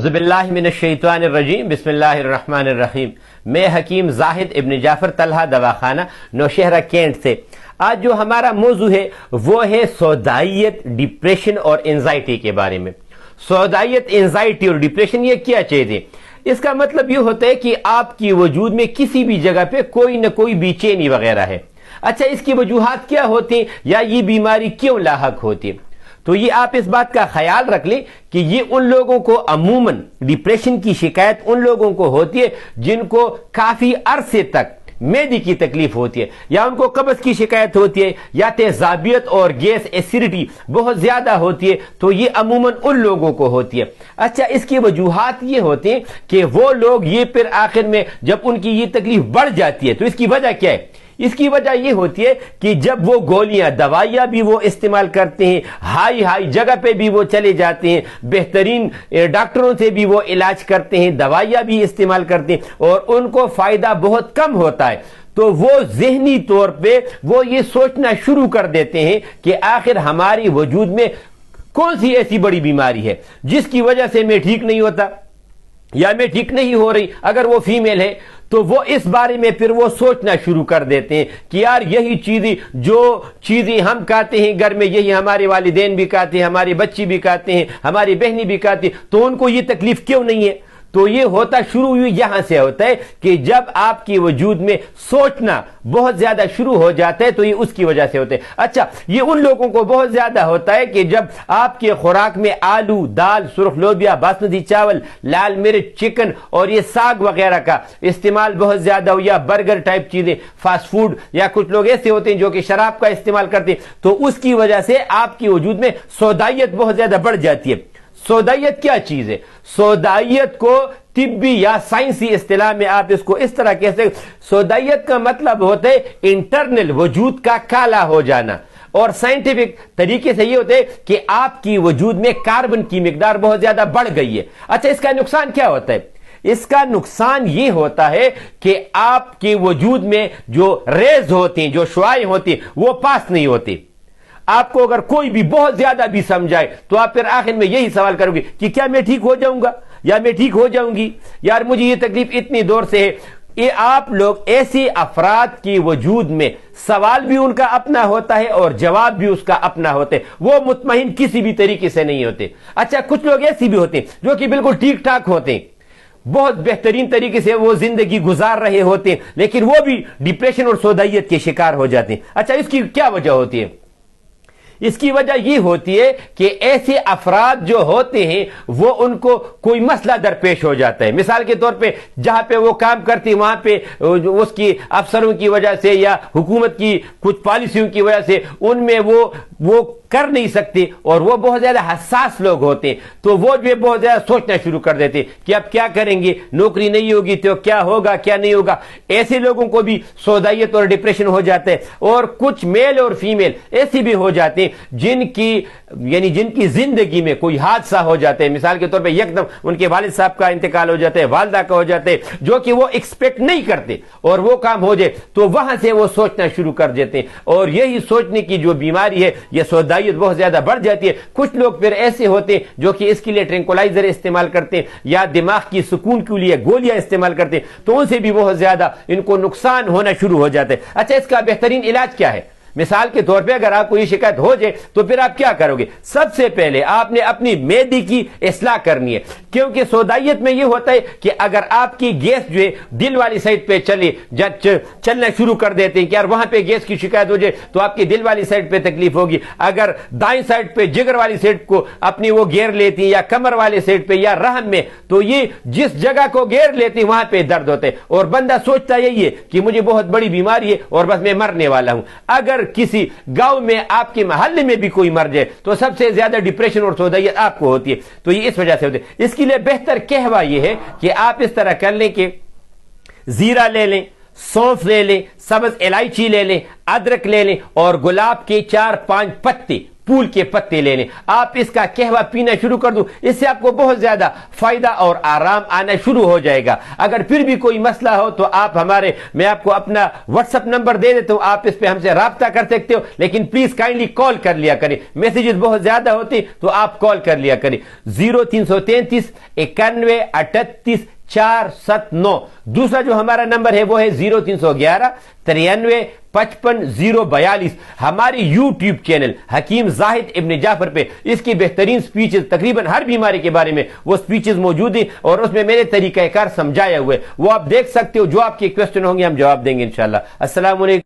باللہ من الشیطان الرجیم بسم اللہ الرحمن الرحیم۔ میں حکیم زاہد ابن جعفر طلحہ دواخانہ نوشہرہ کینٹ سے۔ آج جو ہمارا موضوع ہے وہ ہے سودائیت، ڈپریشن اور انزائٹی کے بارے میں۔ سودائیت، انزائٹی اور ڈپریشن یہ کیا چیز ہے؟ اس کا مطلب یہ ہوتا ہے کہ آپ کی وجود میں کسی بھی جگہ پہ کوئی نہ کوئی بے چینی وغیرہ ہے۔ اچھا، اس کی وجوہات کیا ہوتی ہیں یا یہ بیماری کیوں لاحق ہوتی ہے؟ تو یہ آپ اس بات کا خیال رکھ لیں کہ یہ ان لوگوں کو عموماً ڈپریشن کی شکایت ان لوگوں کو ہوتی ہے جن کو کافی عرصے تک معدے کی تکلیف ہوتی ہے، یا ان کو قبض کی شکایت ہوتی ہے، یا تیزابیت اور گیس ایسیڈیٹی بہت زیادہ ہوتی ہے، تو یہ عموماً ان لوگوں کو ہوتی ہے۔ اچھا، اس کی وجوہات یہ ہوتی ہیں کہ وہ لوگ یہ پھر آخر میں جب ان کی یہ تکلیف بڑھ جاتی ہے تو اس کی وجہ کیا ہے؟ اس کی وجہ یہ ہوتی ہے کہ جب وہ گولیاں، دوائیاں بھی وہ استعمال کرتے ہیں، ہائی جگہ پہ بھی وہ چلے جاتے ہیں، بہترین ڈاکٹروں سے بھی وہ علاج کرتے ہیں، دوائیاں بھی استعمال کرتے ہیں اور ان کو فائدہ بہت کم ہوتا ہے، تو وہ ذہنی طور پہ وہ یہ سوچنا شروع کر دیتے ہیں کہ آخر ہماری وجود میں کون سی ایسی بڑی بیماری ہے جس کی وجہ سے میں ٹھیک نہیں ہوتا یا میں ٹھیک نہیں ہو رہی۔ اگر وہ فیمیل ہے تو وہ اس بارے میں پھر وہ سوچنا شروع کر دیتے ہیں کہ یار یہی چیزیں جو چیزیں ہم کھاتے ہیں گھر میں، یہی ہمارے والدین بھی کھاتے ہیں، ہمارے بچے بھی کھاتے ہیں، ہماری بہنیں بھی کھاتی ہیں، تو ان کو یہ تکلیف کیوں نہیں ہے؟ تو یہ ہوتا شروع یہاں سے ہوتا ہے کہ جب آپ کی وجود میں سوچنا بہت زیادہ شروع ہو جاتا ہے تو یہ اس کی وجہ سے ہوتا ہے۔ اچھا، یہ ان لوگوں کو بہت زیادہ ہوتا ہے کہ جب آپ کے خوراک میں آلو، دال، سرخ لوبیا، باسمتی چاول، لال مرچ، چکن اور یہ ساگ وغیرہ کا استعمال بہت زیادہ ہو، یا برگر ٹائپ چیزیں، فاسٹ فوڈ، یا کچھ لوگ ایسے ہوتے ہیں جو کہ شراب کا استعمال کرتے ہیں، تو اس کی وجہ سے آپ کی وجود میں سودائیت بہت زیادہ بڑھ جاتی ہے۔ سودائیت کیا چیز ہے؟ سودائیت کو طبی یا سائنسی اصطلاح میں آپ اس کو اس طرح کہہ سکتے ہیں، سودائیت کا مطلب ہوتا ہے انٹرنل، وجود کا کالا ہو جانا، اور سائنٹیفک طریقے سے یہ ہوتا ہے کہ آپ کی وجود میں کاربن کی مقدار بہت زیادہ بڑھ گئی ہے۔ اچھا، اس کا نقصان کیا ہوتا ہے؟ اس کا نقصان یہ ہوتا ہے کہ آپ کے وجود میں جو ریز ہوتی ہیں، جو شعاعیں ہوتی ہیں، وہ پاس نہیں ہوتی۔ آپ کو اگر کوئی بھی بہت زیادہ بھی سمجھائے تو آپ پھر آخر میں یہی سوال کرو گے کہ کیا میں ٹھیک ہو جاؤں گا یا میں ٹھیک ہو جاؤں گی، یار مجھے یہ تکلیف اتنی دور سے ہے۔ یہ آپ لوگ ایسی افراد کی وجود میں سوال بھی ان کا اپنا ہوتا ہے اور جواب بھی اس کا اپنا ہوتا ہے، وہ مطمئن کسی بھی طریقے سے نہیں ہوتے۔ اچھا، کچھ لوگ ایسی بھی ہوتے ہیں جو کہ بالکل ٹھیک ٹھاک ہوتے ہیں، بہت بہترین طریقے سے وہ زندگی گزار رہے ہوتے ہیں، لیکن وہ بھی ڈپریشن اور سودائیت کے شکار ہو جاتے ہیں۔ اچھا، اس کی کیا وجہ ہوتی ہے؟ اس کی وجہ یہ ہوتی ہے کہ ایسے افراد جو ہوتے ہیں وہ ان کو کوئی مسئلہ درپیش ہو جاتا ہے۔ مثال کے طور پہ جہاں پہ وہ کام کرتے ہیں وہاں پہ اس کی افسروں کی وجہ سے یا حکومت کی کچھ پالیسیوں کی وجہ سے ان میں وہ کر نہیں سکتے، اور وہ بہت زیادہ حساس لوگ ہوتے ہیں، تو وہ جو بہت زیادہ سوچنا شروع کر دیتے ہیں کہ اب کیا کریں گے، نوکری نہیں ہوگی تو کیا ہوگا کیا نہیں ہوگا۔ ایسے لوگوں کو بھی سودائیت اور ڈپریشن ہو جاتا ہے۔ اور کچھ میل اور فیمیل ایسی بھی ہو جاتے ہیں جن کی زندگی میں کوئی حادثہ ہو جاتا ہے، مثال کے طور پہ یکدم ان کے والد صاحب کا انتقال ہو جاتا ہے، والدہ کا ہو جاتا ہے، جو کہ وہ ایکسپیکٹ نہیں کرتے، اور وہ کام ہو جائے تو وہاں سے وہ سوچنا شروع کر دیتے ہیں، اور یہی سوچنے کی جو بیماری ہے یہ سودائیت بہت زیادہ بڑھ جاتی ہے۔ کچھ لوگ پھر ایسے ہوتے ہیں جو کہ اس کے لیے ٹرینکولائزر استعمال کرتے ہیں یا دماغ کی سکون کے لیے گولیاں استعمال کرتے ہیں، تو ان سے بھی بہت زیادہ ان کو نقصان ہونا شروع ہو جاتا ہے۔ اچھا، اس کا بہترین علاج کیا ہے؟ مثال کے طور پہ اگر آپ کو یہ شکایت ہو جائے تو پھر آپ کیا کرو گے؟ سب سے پہلے آپ نے اپنی معدے کی اصلاح کرنی ہے، کیونکہ سودائیت میں یہ ہوتا ہے کہ اگر آپ کی گیس جو ہے دل والی سائڈ پہ چلنا شروع کر دیتے ہیں کہ یار وہاں پہ گیس کی شکایت ہو جائے تو آپ کی دل والی سائڈ پہ تکلیف ہوگی۔ اگر دائیں سائڈ پہ جگر والی سائڈ کو اپنی وہ گیر لیتی ہیں، یا کمر والے سائڈ پہ یا رحم میں، تو یہ جس جگہ کو گیر لیتی ہیں وہاں پہ درد ہوتا ہے، اور بندہ سوچتا یہی ہے کہ مجھے بہت بڑی بیماری ہے اور بس میں مرنے والا ہوں۔ اگر کسی گاؤں میں آپ کے محلے میں بھی کوئی مر جائے تو سب سے زیادہ ڈپریشن اور سودائیت آپ کو ہوتی ہے، تو یہ اس وجہ سے ہوتی ہے۔ اس کے لیے بہتر قہوہ یہ ہے کہ آپ اس طرح کر لیں کہ زیرہ لے لیں، سونف لے لیں، سبز الائچی لے لیں، ادرک لے لیں، اور گلاب کے 4-5 پتے پھول کے پتے لینے. آپ اس کا قہوہ پینا شروع کر دو, اس سے آپ کو بہت زیادہ فائدہ اور آرام آنا شروع ہو جائے گا. اگر پھر بھی کوئی مسئلہ ہو تو آپ میں آپ کو اپنا واٹس ایپ نمبر دے دیتا ہوں, آپ اس پہ ہم سے رابطہ کر سکتے ہو, لیکن پلیز کائنڈلی کال کر لیا کریں. میسیجز بہت زیادہ ہوتے تو آپ کال کر لیا کریں. 0333 91 38 479. دوسرا جو ہمارا نمبر ہے وہ ہے 0311 93 55 042. ہماری یوٹیوب چینل حکیم زاہد ابن جعفر پہ اس کی بہترین سپیچز تقریباً ہر بیماری کے بارے میں وہ سپیچز موجود ہیں, اور اس میں میرے طریقہ کار سمجھایا ہوئے, وہ آپ دیکھ سکتے ہو. جو آپ کے کوسچن ہوں گے ہم جواب دیں گے انشاءاللہ. السلام علیکم.